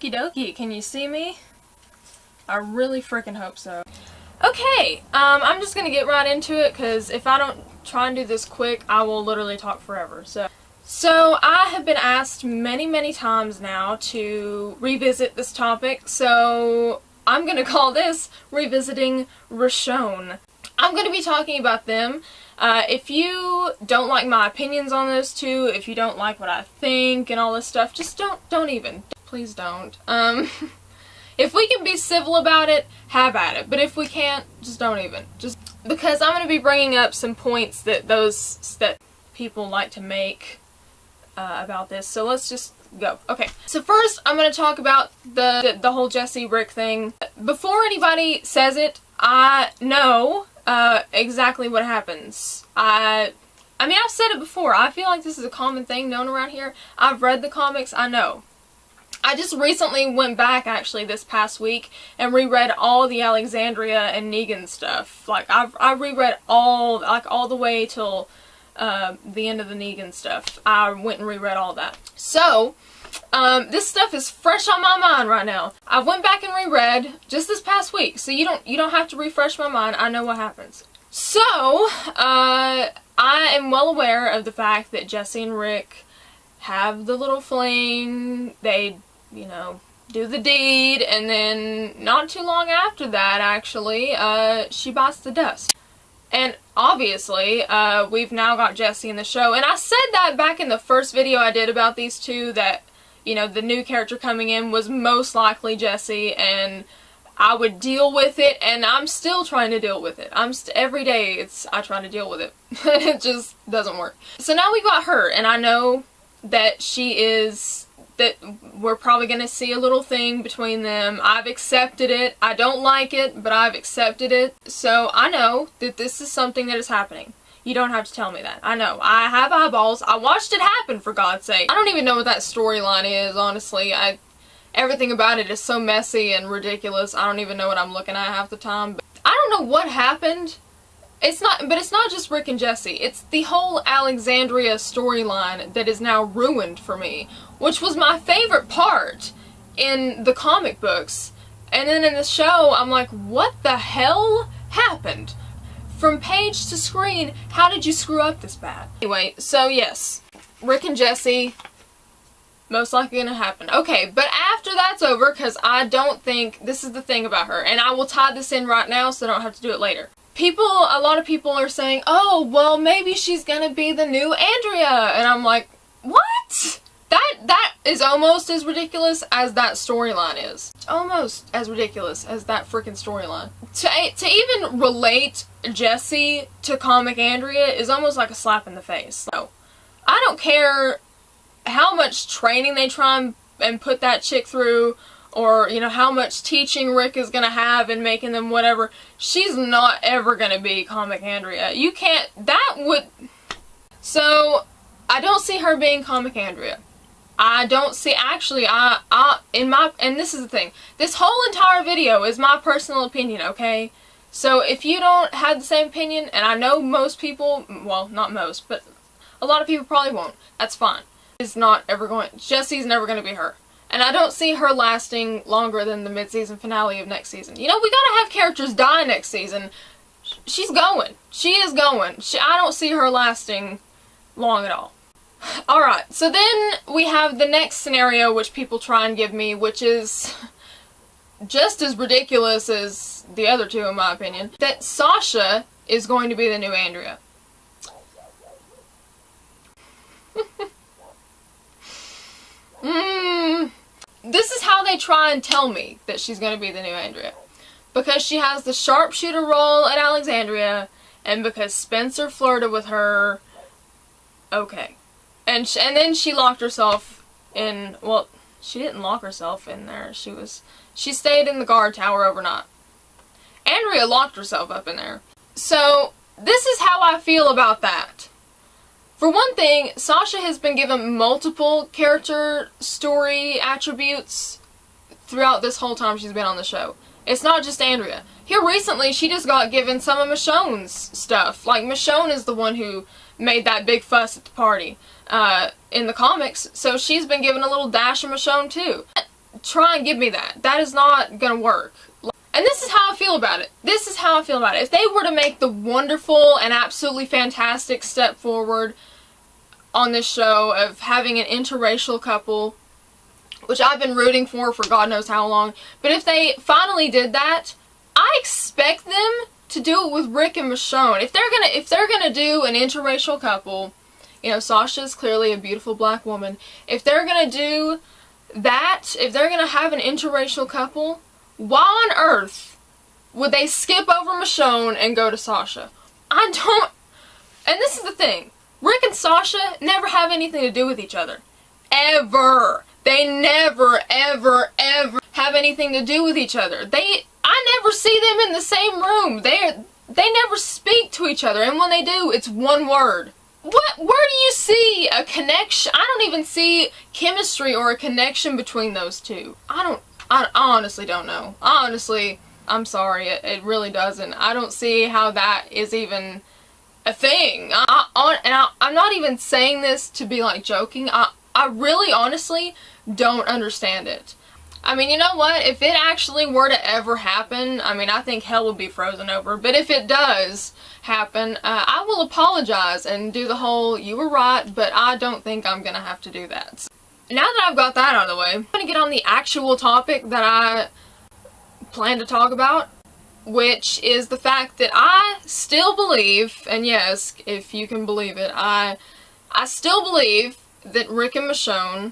Okie dokie, can you see me? I really freaking hope so. Okay, I'm just gonna get right into it, because if I don't try and do this quick, I will literally talk forever. So I have been asked many times now to revisit this topic, so I'm gonna call this Revisiting Richonne. I'm gonna be talking about them. If you don't like my opinions on those two, if you don't like what I think and all this stuff, just don't even. Please don't. If we can be civil about it, have at it. But if we can't, just don't even. Just because I'm going to be bringing up some points that people like to make about this. So let's just go. Okay. So first, I'm going to talk about the whole Jesse Rick thing. Before anybody says it, I know exactly what happens. I mean, I've said it before. I feel like this is a common thing known around here. I've read the comics. I know. I just recently went back, actually, this past week and reread all the Alexandria and Negan stuff. Like, I reread all the way till the end of the Negan stuff. I went and reread all that. So, this stuff is fresh on my mind right now. I went back and reread just this past week, so you don't have to refresh my mind. I know what happens. So, I am well aware of the fact that Jesse and Rick have the little fling. They, you know, do the deed, and then not too long after that, actually, she bites the dust. And obviously, we've now got Jesse in the show, and I said that back in the first video I did about these two, that, you know, the new character coming in was most likely Jesse, and I would deal with it, and I'm still trying to deal with it. Every day, I try to deal with it. It just doesn't work. So now we got her, and I know that that we're probably going to see a little thing between them. I've accepted it. I don't like it, but I've accepted it. So I know that this is something that is happening. You don't have to tell me that. I know. I have eyeballs. I watched it happen, for God's sake. I don't even know what that storyline is, honestly. Everything about it is so messy and ridiculous. I don't even know what I'm looking at half the time. But I don't know what happened. It's not just Rick and Jesse. It's the whole Alexandria storyline that is now ruined for me, which was my favorite part in the comic books. And then in the show, I'm like, what the hell happened? From page to screen, how did you screw up this bad? Anyway, so yes, Rick and Jesse, most likely gonna happen. Okay, but after that's over, because I don't think, this is the thing about her, and I will tie this in right now so I don't have to do it later. A lot of people are saying, oh, well, maybe she's gonna be the new Andrea, and I'm like, what? That is almost as ridiculous as that storyline is. Almost as ridiculous as that freaking storyline. To even relate Jesse to comic Andrea is almost like a slap in the face. So, I don't care how much training they try and put that chick through, or, you know, how much teaching Rick is gonna have and making them whatever. She's not ever gonna be comic Andrea. You can't, so, I don't see her being comic Andrea. I don't see, actually, and this is the thing, this whole entire video is my personal opinion, okay? So, if you don't have the same opinion, and I know most people, well, not most, but a lot of people probably won't, that's fine. Jesse's never gonna be her. And I don't see her lasting longer than the mid-season finale of next season. You know, we gotta have characters die next season. She's going. She is going. I don't see her lasting long at all. Alright, so then we have the next scenario which people try and give me, which is just as ridiculous as the other two in my opinion. That Sasha is going to be the new Andrea. This is how they try and tell me that she's going to be the new Andrea. Because she has the sharpshooter role at Alexandria, and because Spencer flirted with her. Okay. And then she locked herself in, well, she didn't lock herself in there. She stayed in the guard tower overnight. Andrea locked herself up in there. So, this is how I feel about that. For one thing, Sasha has been given multiple character story attributes throughout this whole time she's been on the show. It's not just Andrea. Here recently, she just got given some of Michonne's stuff. Like, Michonne is the one who made that big fuss at the party in the comics, so she's been given a little dash of Michonne too. try and give me that. That is not gonna work. And this is how I feel about it. This is how I feel about it. If they were to make the wonderful and absolutely fantastic step forward on this show of having an interracial couple, which I've been rooting for God knows how long, but if they finally did that, I expect them to do it with Rick and Michonne. If they're gonna do an interracial couple, you know, Sasha's clearly a beautiful black woman. If they're gonna do that, if they're gonna have an interracial couple, why on earth would they skip over Michonne and go to Sasha? I don't... And this is the thing. Rick and Sasha never have anything to do with each other. Ever. They never, ever, ever have anything to do with each other. I never see them in the same room. They never speak to each other. And when they do, it's one word. Where do you see a connection? I don't even see chemistry or a connection between those two. I honestly don't know. I'm sorry, it really doesn't. I don't see how that is even a thing. I'm not even saying this to be like joking. I really honestly don't understand it. I mean, you know what? If it actually were to ever happen, I mean, I think hell would be frozen over. But if it does happen, I will apologize and do the whole, you were right, but I don't think I'm gonna have to do that. So, now that I've got that out of the way, I'm gonna get on the actual topic that I plan to talk about, which is the fact that I still believe, and yes, if you can believe it, I still believe that Rick and Michonne,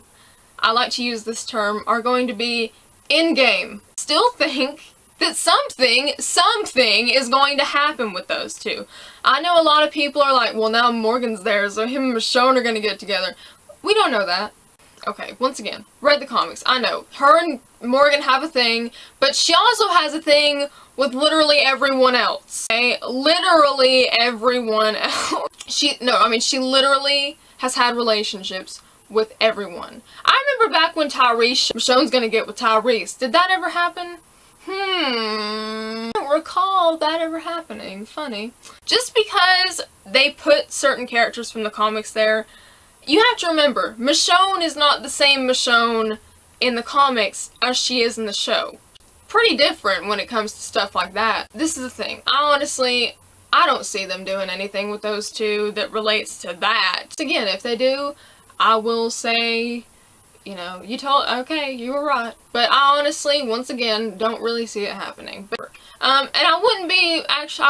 I like to use this term, are going to be in-game. Still think that something is going to happen with those two. I know a lot of people are like, well, now Morgan's there, so him and Michonne are going to get together. We don't know that. Okay, once again, read the comics. I know, her and Morgan have a thing, but she also has a thing with literally everyone else. Okay? Literally everyone else. She literally has had relationships with everyone. I remember back when Michonne's gonna get with Tyrese. Did that ever happen? I don't recall that ever happening. Funny. Just because they put certain characters from the comics there, you have to remember, Michonne is not the same Michonne in the comics as she is in the show. Pretty different when it comes to stuff like that. This is the thing. I don't see them doing anything with those two that relates to that. Again, if they do, I will say, you know, okay, you were right. But I honestly, once again, don't really see it happening. But, and I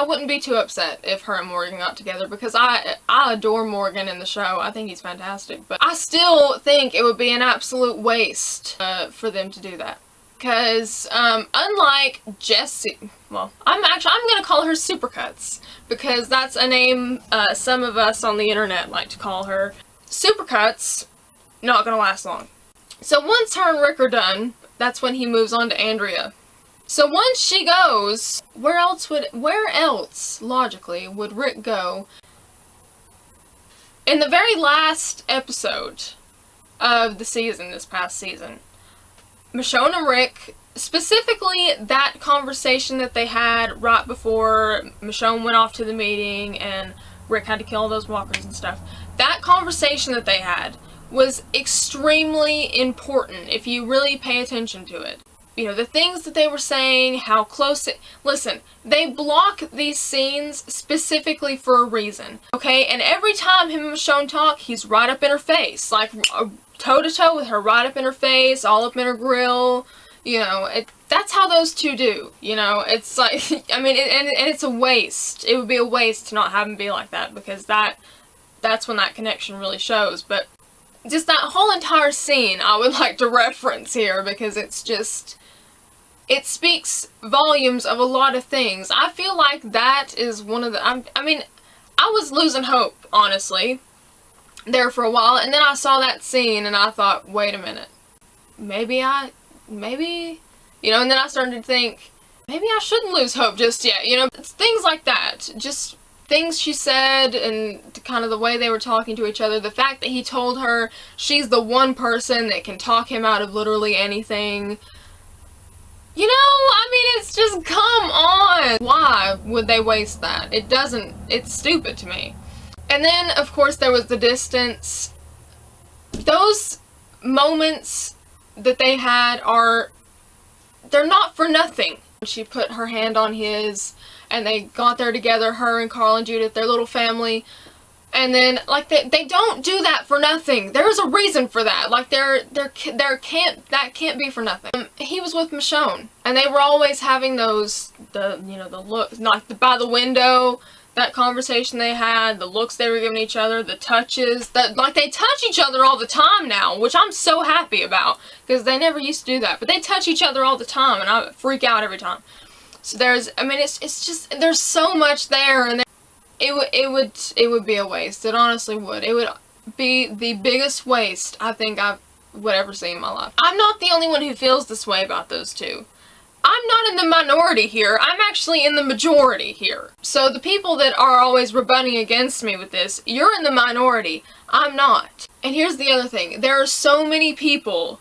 wouldn't be too upset if her and Morgan got together, because I adore Morgan in the show. I think he's fantastic. But I still think it would be an absolute waste for them to do that. Because, unlike Jessie, well, I'm gonna call her Supercuts, because that's a name some of us on the internet like to call her. Supercuts, not gonna last long. So once her and Rick are done, that's when he moves on to Andrea. So once she goes, where else, logically, would Rick go? In the very last episode of the season, this past season, Michonne and Rick, specifically that conversation that they had right before Michonne went off to the meeting and Rick had to kill all those walkers and stuff, that conversation that they had was extremely important if you really pay attention to it. You know, the things that they were saying, how close it... Listen, they block these scenes specifically for a reason, okay? And every time him and Michonne talk, he's right up in her face. Like, toe-to-toe with her, right up in her face, all up in her grill. You know, that's how those two do, you know? It's like, I mean, and it's a waste. It would be a waste to not have them be like that, because that's when that connection really shows. But just that whole entire scene I would like to reference here, because it's just... It speaks volumes of a lot of things. I feel like that is one of the... I mean, I was losing hope, honestly, there for a while. And then I saw that scene and I thought, wait a minute. Maybe, you know, and then I started to think, maybe I shouldn't lose hope just yet. You know, it's things like that. Just things she said and kind of the way they were talking to each other. The fact that he told her she's the one person that can talk him out of literally anything. You know, I mean, it's just, come on. Why would they waste that? It's stupid to me. And then, of course, there was the distance. Those moments that they had they're not for nothing. She put her hand on his, and they got there together, her and Carl and Judith, their little family. And then, like, they don't do that for nothing. There's a reason for that. Like, that can't be for nothing. He was with Michonne, and they were always having those, the look, like, by the window, that conversation they had, the looks they were giving each other, the touches, like, they touch each other all the time now, which I'm so happy about, because they never used to do that. But they touch each other all the time, and I freak out every time. So it's just, there's so much there, and it would be a waste. It honestly would. It would be the biggest waste I think I would ever see in my life. I'm not the only one who feels this way about those two. I'm not in the minority here. I'm actually in the majority here. So the people that are always rebutting against me with this, you're in the minority. I'm not. And here's the other thing. There are so many people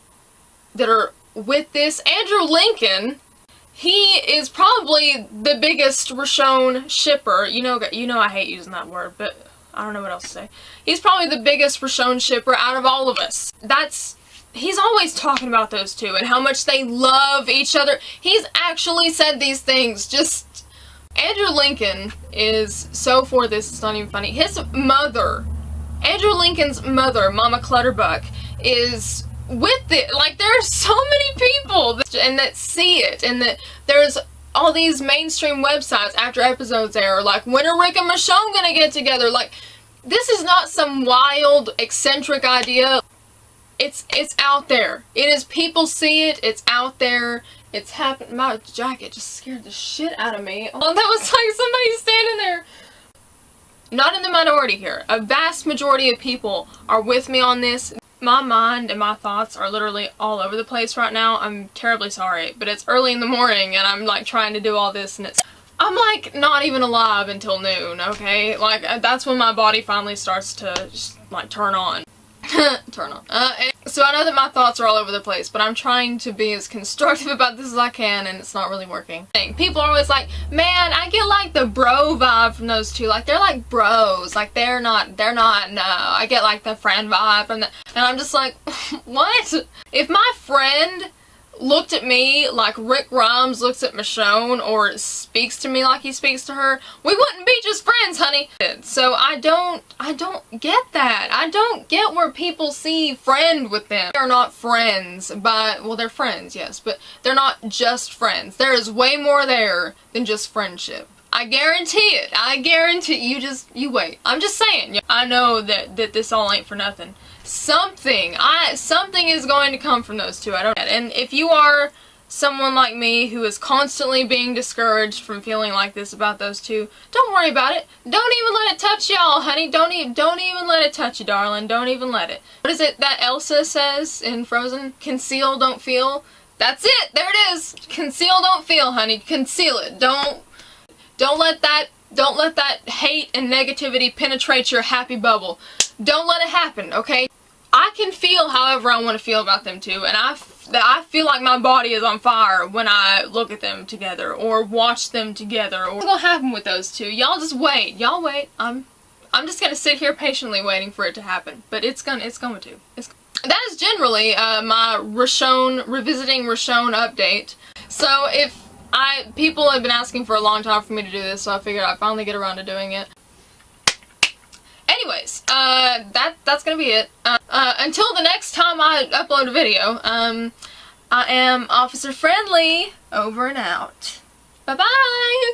that are with this. Andrew Lincoln, he is probably the biggest Richonne shipper. You know I hate using that word, but I don't know what else to say. He's probably the biggest Richonne shipper out of all of us. He's always talking about those two and how much they love each other. He's actually said these things. Andrew Lincoln is so for this, it's not even funny. His mother, Andrew Lincoln's mother, Mama Clutterbuck, is with it. Like, there's so many people that see it, and that there's all these mainstream websites after episodes air, like, when are Rick and Michonne gonna get together? Like, this is not some wild, eccentric idea. It's out there. It is, people see it, it's out there, it's happened. My jacket just scared the shit out of me. Oh, that was like somebody standing there. Not in the minority here. A vast majority of people are with me on this. My mind and my thoughts are literally all over the place right now. I'm terribly sorry, but it's early in the morning and I'm like trying to do all this, and I'm like not even alive until noon, okay? Like, that's when my body finally starts to just, like, turn on. Turn on. So I know that my thoughts are all over the place, but I'm trying to be as constructive about this as I can, and it's not really working. People are always like, man, I get like the bro vibe from those two. Like, they're like bros. Like, they're not, no. I get like the friend vibe from and I'm just like, what? If my friend looked at me like Rick Grimes looks at Michonne, or speaks to me like he speaks to her, we wouldn't be just friends, honey. So I don't get that. I don't get where people see friend with them. They're not friends, but, well, they're friends, yes, but they're not just friends. There is way more there than just friendship. I guarantee it. I guarantee. You wait. I'm just saying. I know that this all ain't for nothing. Something is going to come from those two. And if you are someone like me who is constantly being discouraged from feeling like this about those two, don't worry about it. Don't even let it touch y'all, honey. Don't even let it touch you, darling. Don't even let it. What is it that Elsa says in Frozen? Conceal, don't feel. That's it. There it is. Conceal, don't feel, honey. Conceal it. Don't let that hate and negativity penetrate your happy bubble. Don't let it happen, okay? I can feel however I want to feel about them two, and I feel like my body is on fire when I look at them together or watch them together. Or what's gonna happen with those two? Y'all just wait. Y'all wait. I'm just gonna sit here patiently waiting for it to happen. But it's going to. That is generally my revisiting Richonne update. So people have been asking for a long time for me to do this, so I figured I'd finally get around to doing it. Anyways, that's gonna be it. Until the next time I upload a video, I am Officer Friendly, over and out. Bye-bye!